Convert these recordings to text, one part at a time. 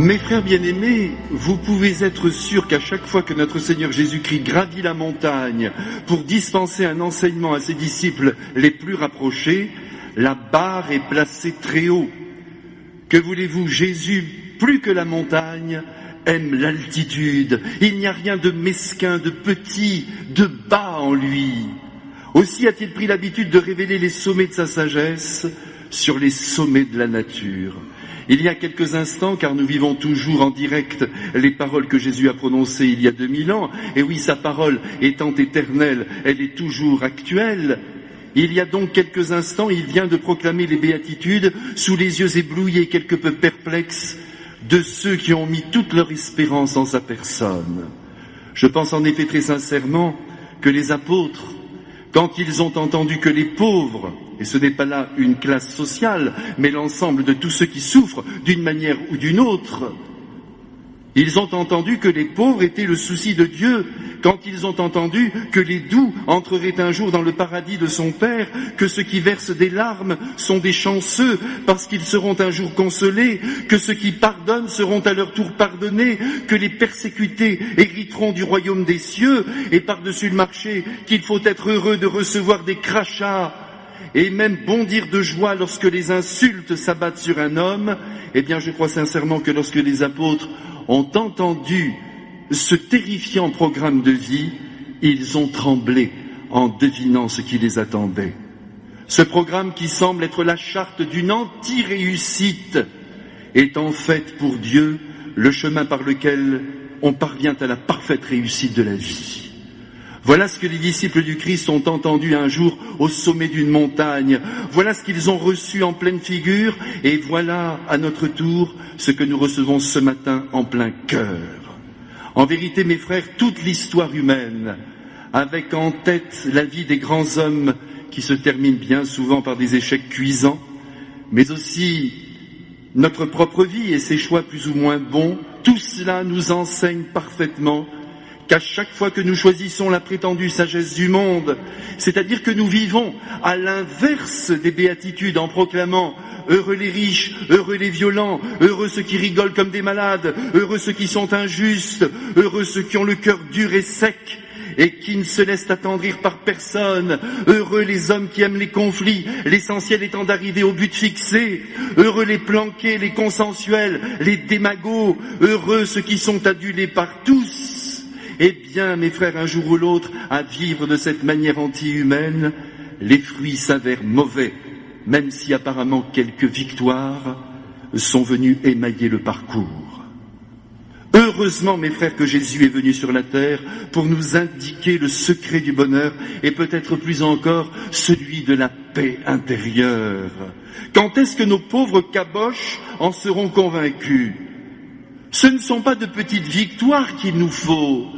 Mes frères bien-aimés, vous pouvez être sûrs qu'à chaque fois que notre Seigneur Jésus-Christ gravit la montagne pour dispenser un enseignement à ses disciples les plus rapprochés, la barre est placée très haut. Que voulez-vous, Jésus, plus que la montagne, aime l'altitude. Il n'y a rien de mesquin, de petit, de bas en lui. Aussi a-t-il pris l'habitude de révéler les sommets de sa sagesse sur les sommets de la nature. Il y a quelques instants, car nous vivons toujours en direct les paroles que Jésus a prononcées il y a 2000 ans, et oui, sa parole étant éternelle, elle est toujours actuelle. Il y a donc quelques instants, il vient de proclamer les béatitudes sous les yeux éblouis et quelque peu perplexes de ceux qui ont mis toute leur espérance en sa personne. Je pense en effet très sincèrement que les apôtres, quand ils ont entendu que les pauvres, et ce n'est pas là une classe sociale, mais l'ensemble de tous ceux qui souffrent d'une manière ou d'une autre, ils ont entendu que les pauvres étaient le souci de Dieu, quand ils ont entendu que les doux entreraient un jour dans le paradis de son Père, que ceux qui versent des larmes sont des chanceux parce qu'ils seront un jour consolés, que ceux qui pardonnent seront à leur tour pardonnés, que les persécutés hériteront du royaume des cieux, et par-dessus le marché qu'il faut être heureux de recevoir des crachats et même bondir de joie lorsque les insultes s'abattent sur un homme. Eh bien, je crois sincèrement que lorsque les apôtres ont entendu ce terrifiant programme de vie, ils ont tremblé en devinant ce qui les attendait. Ce programme qui semble être la charte d'une anti-réussite est en fait pour Dieu le chemin par lequel on parvient à la parfaite réussite de la vie. Voilà ce que les disciples du Christ ont entendu un jour au sommet d'une montagne. Voilà ce qu'ils ont reçu en pleine figure. Et voilà, à notre tour, ce que nous recevons ce matin en plein cœur. En vérité, mes frères, toute l'histoire humaine, avec en tête la vie des grands hommes qui se termine bien souvent par des échecs cuisants, mais aussi notre propre vie et ses choix plus ou moins bons, tout cela nous enseigne parfaitement qu'à chaque fois que nous choisissons la prétendue sagesse du monde, c'est-à-dire que nous vivons à l'inverse des béatitudes en proclamant « Heureux les riches, heureux les violents, heureux ceux qui rigolent comme des malades, heureux ceux qui sont injustes, heureux ceux qui ont le cœur dur et sec et qui ne se laissent attendrir par personne, heureux les hommes qui aiment les conflits, l'essentiel étant d'arriver au but fixé, heureux les planqués, les consensuels, les démagos, heureux ceux qui sont adulés par tous. » Eh bien, mes frères, un jour ou l'autre, à vivre de cette manière anti-humaine, les fruits s'avèrent mauvais, même si apparemment quelques victoires sont venues émailler le parcours. Heureusement, mes frères, que Jésus est venu sur la terre pour nous indiquer le secret du bonheur et peut-être plus encore celui de la paix intérieure. Quand est-ce que nos pauvres caboches en seront convaincus ? Ce ne sont pas de petites victoires qu'il nous faut.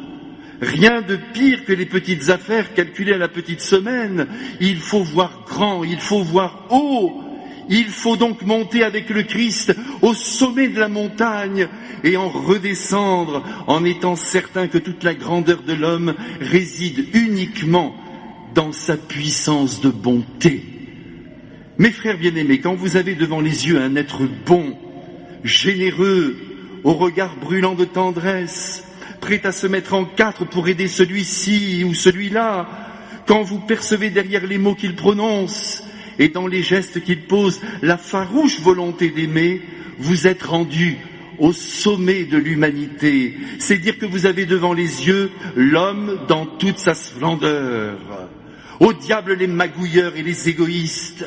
Rien de pire que les petites affaires calculées à la petite semaine. Il faut voir grand, il faut voir haut. Il faut donc monter avec le Christ au sommet de la montagne et en redescendre en étant certain que toute la grandeur de l'homme réside uniquement dans sa puissance de bonté. Mes frères bien-aimés, quand vous avez devant les yeux un être bon, généreux, au regard brûlant de tendresse, prêt à se mettre en quatre pour aider celui-ci ou celui-là, quand vous percevez derrière les mots qu'il prononce et dans les gestes qu'il pose la farouche volonté d'aimer, vous êtes rendu au sommet de l'humanité. C'est dire que vous avez devant les yeux l'homme dans toute sa splendeur. Au diable les magouilleurs et les égoïstes,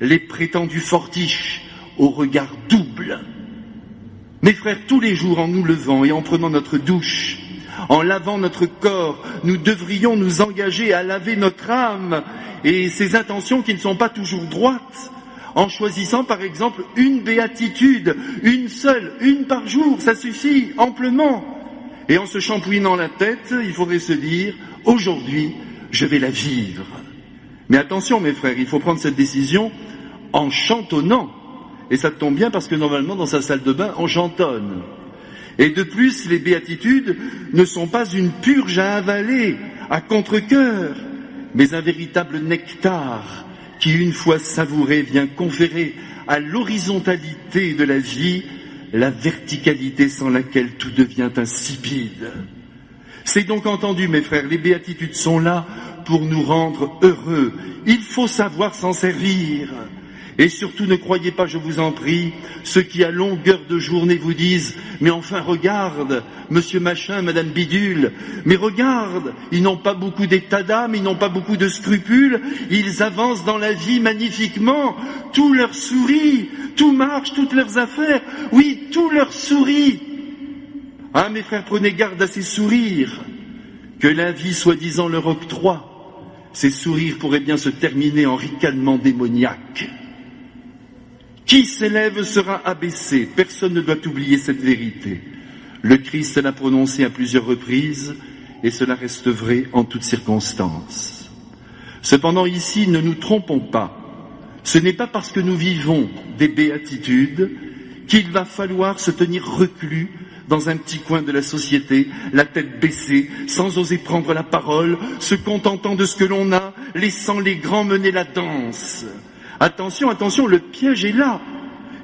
les prétendus fortiches au regard double. Mes frères, tous les jours, en nous levant et en prenant notre douche, en lavant notre corps, nous devrions nous engager à laver notre âme et ses intentions qui ne sont pas toujours droites, en choisissant par exemple une béatitude, une seule, une par jour, ça suffit amplement. Et en se shampouinant la tête, il faudrait se dire, aujourd'hui, je vais la vivre. Mais attention mes frères, il faut prendre cette décision en chantonnant. Et ça tombe bien parce que normalement dans sa salle de bain, on chantonne. Et de plus, les béatitudes ne sont pas une purge à avaler, à contre-cœur, mais un véritable nectar qui, une fois savouré, vient conférer à l'horizontalité de la vie la verticalité sans laquelle tout devient insipide. C'est donc entendu, mes frères, les béatitudes sont là pour nous rendre heureux. Il faut savoir s'en servir. Et surtout, ne croyez pas, je vous en prie, ceux qui à longueur de journée vous disent « Mais enfin, regarde, monsieur machin, madame bidule, mais regarde, ils n'ont pas beaucoup d'état d'âme, ils n'ont pas beaucoup de scrupules, ils avancent dans la vie magnifiquement, tout leur sourit, tout marche, toutes leurs affaires, oui, tout leur sourit. » Ah, mes frères, prenez garde à ces sourires, que la vie soi-disant leur octroie. Ces sourires pourraient bien se terminer en ricanement démoniaque. Qui s'élève sera abaissé. Personne ne doit oublier cette vérité. Le Christ l'a prononcé à plusieurs reprises et cela reste vrai en toutes circonstances. Cependant ici, ne nous trompons pas. Ce n'est pas parce que nous vivons des béatitudes qu'il va falloir se tenir reclus dans un petit coin de la société, la tête baissée, sans oser prendre la parole, se contentant de ce que l'on a, laissant les grands mener la danse. Attention, attention, le piège est là.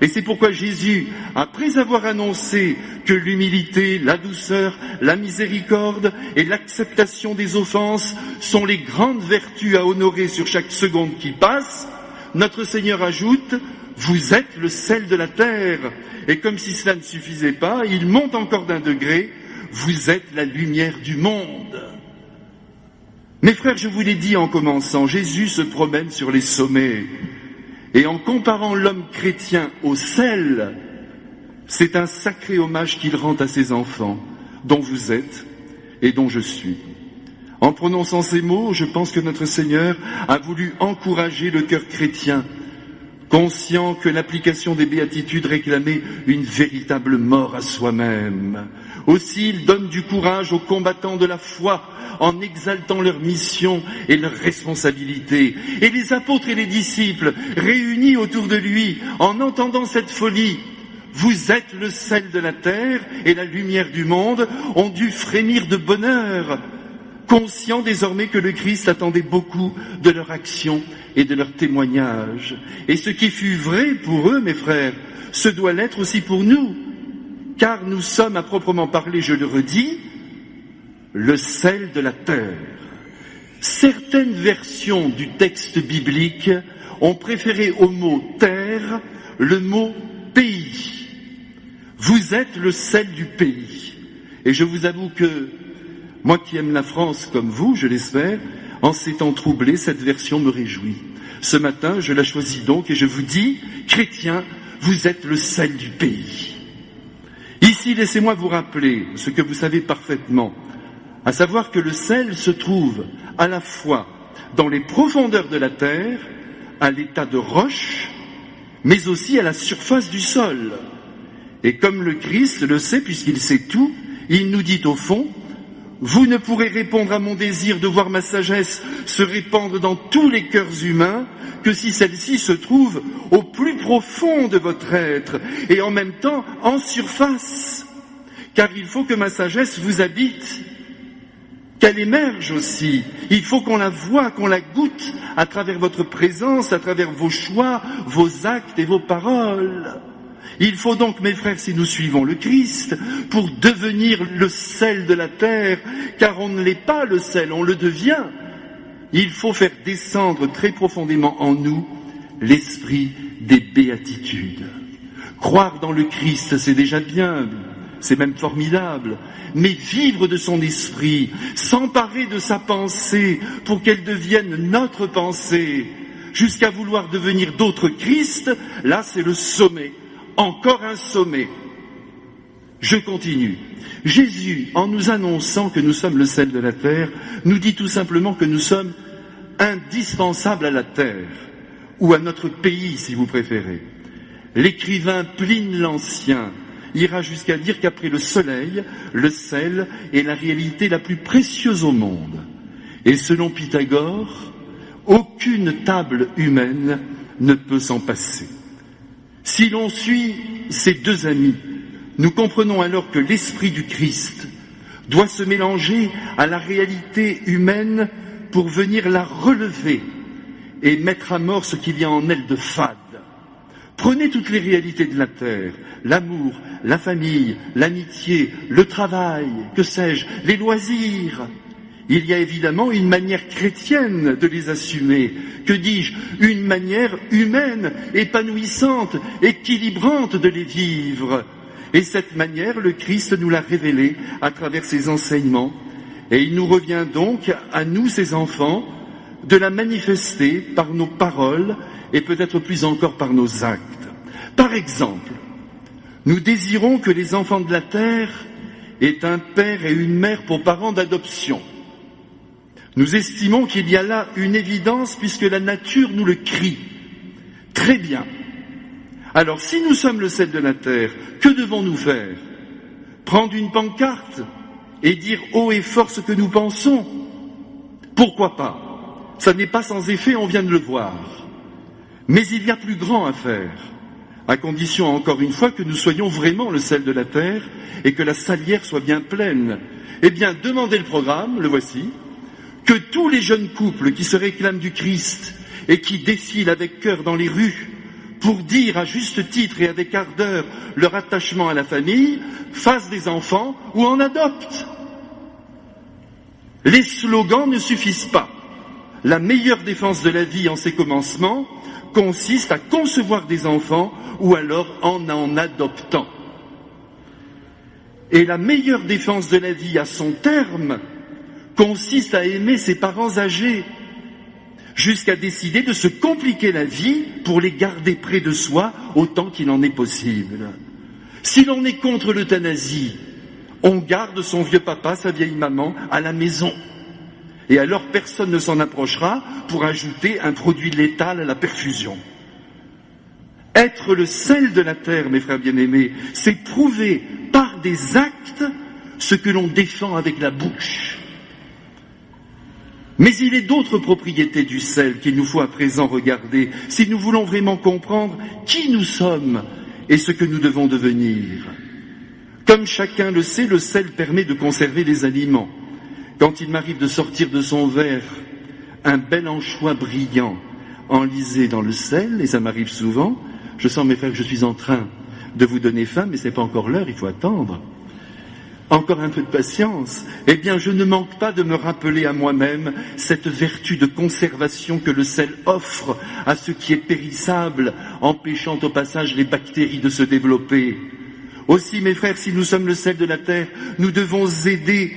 Et c'est pourquoi Jésus, après avoir annoncé que l'humilité, la douceur, la miséricorde et l'acceptation des offenses sont les grandes vertus à honorer sur chaque seconde qui passe, notre Seigneur ajoute « Vous êtes le sel de la terre ». Et comme si cela ne suffisait pas, il monte encore d'un degré « Vous êtes la lumière du monde ». Mes frères, je vous l'ai dit en commençant, Jésus se promène sur les sommets. Et en comparant l'homme chrétien au sel, c'est un sacré hommage qu'il rend à ses enfants, dont vous êtes et dont je suis. En prononçant ces mots, je pense que notre Seigneur a voulu encourager le cœur chrétien, conscient que l'application des béatitudes réclamait une véritable mort à soi-même. Aussi, il donne du courage aux combattants de la foi en exaltant leur mission et leur responsabilité. Et les apôtres et les disciples, réunis autour de lui, en entendant cette folie, « Vous êtes le sel de la terre et la lumière du monde », ont dû frémir de bonheur, conscients désormais que le Christ attendait beaucoup de leur action et de leur témoignage. Et ce qui fut vrai pour eux, mes frères, ce doit l'être aussi pour nous, car nous sommes à proprement parler, je le redis, le sel de la terre. Certaines versions du texte biblique ont préféré au mot terre le mot pays. Vous êtes le sel du pays. Et je vous avoue que moi qui aime la France comme vous, je l'espère, en ces temps troublés, cette version me réjouit. Ce matin, je la choisis donc et je vous dis, chrétiens, vous êtes le sel du pays. Ici, laissez-moi vous rappeler ce que vous savez parfaitement, à savoir que le sel se trouve à la fois dans les profondeurs de la terre, à l'état de roche, mais aussi à la surface du sol. Et comme le Christ le sait, puisqu'il sait tout, il nous dit au fond, vous ne pourrez répondre à mon désir de voir ma sagesse se répandre dans tous les cœurs humains que si celle-ci se trouve au plus profond de votre être et en même temps en surface. Car il faut que ma sagesse vous habite, qu'elle émerge aussi. Il faut qu'on la voie, qu'on la goûte à travers votre présence, à travers vos choix, vos actes et vos paroles. Il faut donc, mes frères, si nous suivons le Christ, pour devenir le sel de la terre, car on ne l'est pas le sel, on le devient. Il faut faire descendre très profondément en nous l'esprit des béatitudes. Croire dans le Christ, c'est déjà bien, c'est même formidable, mais vivre de son esprit, s'emparer de sa pensée pour qu'elle devienne notre pensée, jusqu'à vouloir devenir d'autres Christ, là c'est le sommet. Encore un sommet. Je continue. Jésus, en nous annonçant que nous sommes le sel de la terre, nous dit tout simplement que nous sommes indispensables à la terre, ou à notre pays si vous préférez. L'écrivain Pline l'Ancien ira jusqu'à dire qu'après le soleil, le sel est la réalité la plus précieuse au monde. Et selon Pythagore, aucune table humaine ne peut s'en passer. Si l'on suit ces deux amis, nous comprenons alors que l'esprit du Christ doit se mélanger à la réalité humaine pour venir la relever et mettre à mort ce qu'il y a en elle de fade, Prenez toutes les réalités de la terre, l'amour, la famille, l'amitié, le travail, que sais-je, les loisirs. Il y a évidemment une manière chrétienne de les assumer, que dis-je, une manière humaine, épanouissante, équilibrante de les vivre. Et cette manière, le Christ nous l'a révélée à travers ses enseignements. Et il nous revient donc, à nous, ses enfants, de la manifester par nos paroles et peut-être plus encore par nos actes. Par exemple, nous désirons que les enfants de la terre aient un père et une mère pour parents d'adoption. Nous estimons qu'il y a là une évidence puisque la nature nous le crie. Très bien. Alors, si nous sommes le sel de la terre, que devons-nous faire? Prendre une pancarte et dire haut et fort ce que nous pensons? Pourquoi pas? Ça n'est pas sans effet, on vient de le voir. Mais il y a plus grand à faire, à condition encore une fois que nous soyons vraiment le sel de la terre et que la salière soit bien pleine. Eh bien, demandez le programme, le voici, que tous les jeunes couples qui se réclament du Christ et qui défilent avec cœur dans les rues pour dire à juste titre et avec ardeur leur attachement à la famille, fassent des enfants ou en adoptent. Les slogans ne suffisent pas. La meilleure défense de la vie en ses commencements consiste à concevoir des enfants ou alors en adoptant. Et la meilleure défense de la vie à son terme consiste à aimer ses parents âgés, jusqu'à décider de se compliquer la vie pour les garder près de soi autant qu'il en est possible. Si l'on est contre l'euthanasie, on garde son vieux papa, sa vieille maman à la maison. Et alors personne ne s'en approchera pour ajouter un produit létal à la perfusion. Être le sel de la terre, mes frères bien-aimés, c'est prouver par des actes ce que l'on défend avec la bouche. Mais il est d'autres propriétés du sel qu'il nous faut à présent regarder si nous voulons vraiment comprendre qui nous sommes et ce que nous devons devenir. Comme chacun le sait, le sel permet de conserver les aliments. Quand il m'arrive de sortir de son verre un bel anchois brillant enlisé dans le sel, et ça m'arrive souvent, je sens, mes frères, que je suis en train de vous donner faim, mais ce n'est pas encore l'heure, il faut attendre. Encore un peu de patience. Eh bien, je ne manque pas de me rappeler à moi-même cette vertu de conservation que le sel offre à ce qui est périssable, empêchant au passage les bactéries de se développer. Aussi, mes frères, si nous sommes le sel de la terre, nous devons aider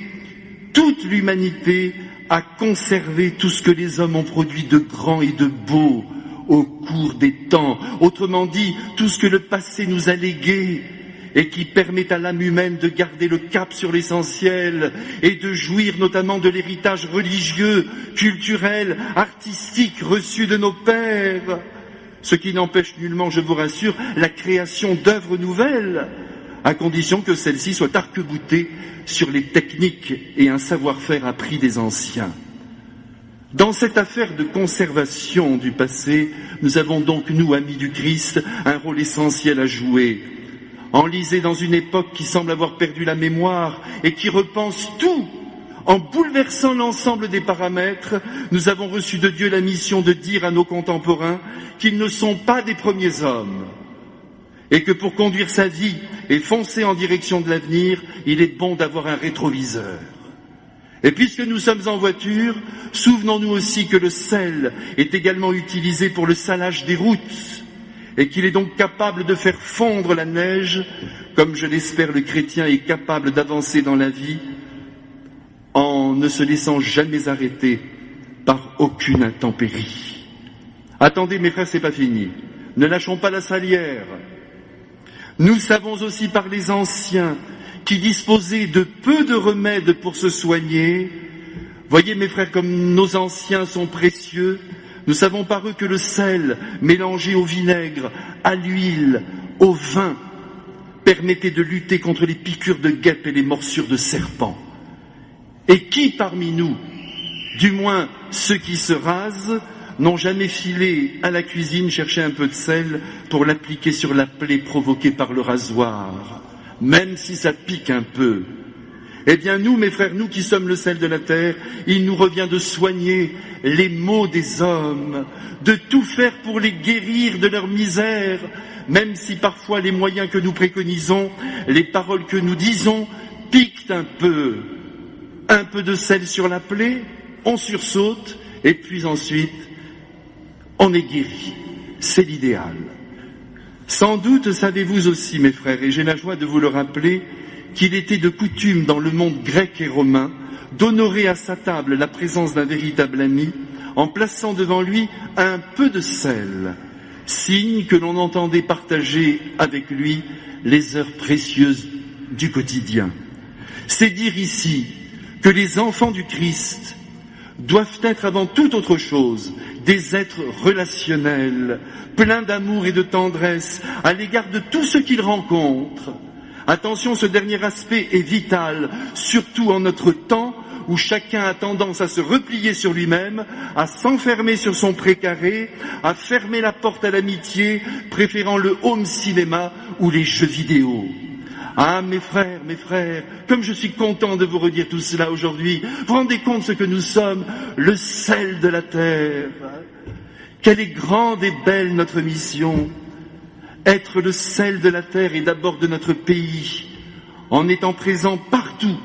toute l'humanité à conserver tout ce que les hommes ont produit de grand et de beau au cours des temps. Autrement dit, tout ce que le passé nous a légué et qui permet à l'âme humaine de garder le cap sur l'essentiel et de jouir notamment de l'héritage religieux, culturel, artistique reçu de nos pères. Ce qui n'empêche nullement, je vous rassure, la création d'œuvres nouvelles, à condition que celles-ci soient arc-boutées sur les techniques et un savoir-faire appris des anciens. Dans cette affaire de conservation du passé, nous avons donc, nous, amis du Christ, un rôle essentiel à jouer. Enlisés dans une époque qui semble avoir perdu la mémoire et qui repense tout, en bouleversant l'ensemble des paramètres, nous avons reçu de Dieu la mission de dire à nos contemporains qu'ils ne sont pas des premiers hommes et que pour conduire sa vie et foncer en direction de l'avenir, il est bon d'avoir un rétroviseur. Et puisque nous sommes en voiture, souvenons-nous aussi que le sel est également utilisé pour le salage des routes et qu'il est donc capable de faire fondre la neige, comme je l'espère le chrétien est capable d'avancer dans la vie en ne se laissant jamais arrêter par aucune intempérie. Attendez mes frères, c'est pas fini. Ne lâchons pas la salière. Nous savons aussi par les anciens qui disposaient de peu de remèdes pour se soigner. Voyez mes frères comme nos anciens sont précieux. Nous savons par eux que le sel mélangé au vinaigre, à l'huile, au vin permettait de lutter contre les piqûres de guêpes et les morsures de serpents. Et qui parmi nous, du moins ceux qui se rasent, n'ont jamais filé à la cuisine chercher un peu de sel pour l'appliquer sur la plaie provoquée par le rasoir, même si ça pique un peu. Eh bien nous, mes frères, nous qui sommes le sel de la terre, il nous revient de soigner les maux des hommes, de tout faire pour les guérir de leur misère, même si parfois les moyens que nous préconisons, les paroles que nous disons, piquent un peu de sel sur la plaie, on sursaute, et puis ensuite, on est guéri. C'est l'idéal. Sans doute savez-vous aussi, mes frères, et j'ai la joie de vous le rappeler, qu'il était de coutume dans le monde grec et romain d'honorer à sa table la présence d'un véritable ami en plaçant devant lui un peu de sel, signe que l'on entendait partager avec lui les heures précieuses du quotidien. C'est dire ici que les enfants du Christ doivent être avant toute autre chose des êtres relationnels, pleins d'amour et de tendresse à l'égard de tout ce qu'ils rencontrent. Attention, ce dernier aspect est vital, surtout en notre temps où chacun a tendance à se replier sur lui-même, à s'enfermer sur son précaré, à fermer la porte à l'amitié, préférant le home cinéma ou les jeux vidéo. Ah, mes frères, comme je suis content de vous redire tout cela aujourd'hui, vous vous rendez compte ce que nous sommes, le sel de la terre. Quelle est grande et belle notre mission. Être le sel de la terre et d'abord de notre pays, en étant présent partout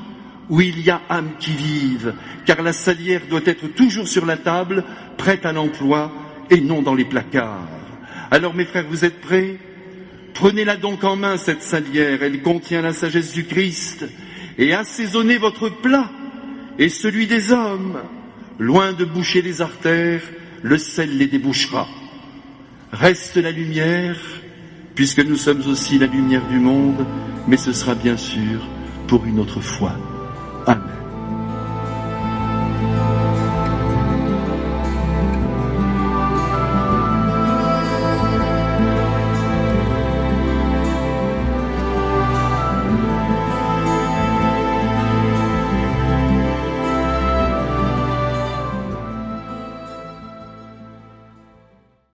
où il y a âmes qui vivent, car la salière doit être toujours sur la table, prête à l'emploi et non dans les placards. Alors mes frères, vous êtes prêts ? Prenez-la donc en main, cette salière, elle contient la sagesse du Christ, et assaisonnez votre plat et celui des hommes. Loin de boucher les artères, le sel les débouchera. Reste la lumière, puisque nous sommes aussi la lumière du monde, mais ce sera bien sûr pour une autre fois. Amen.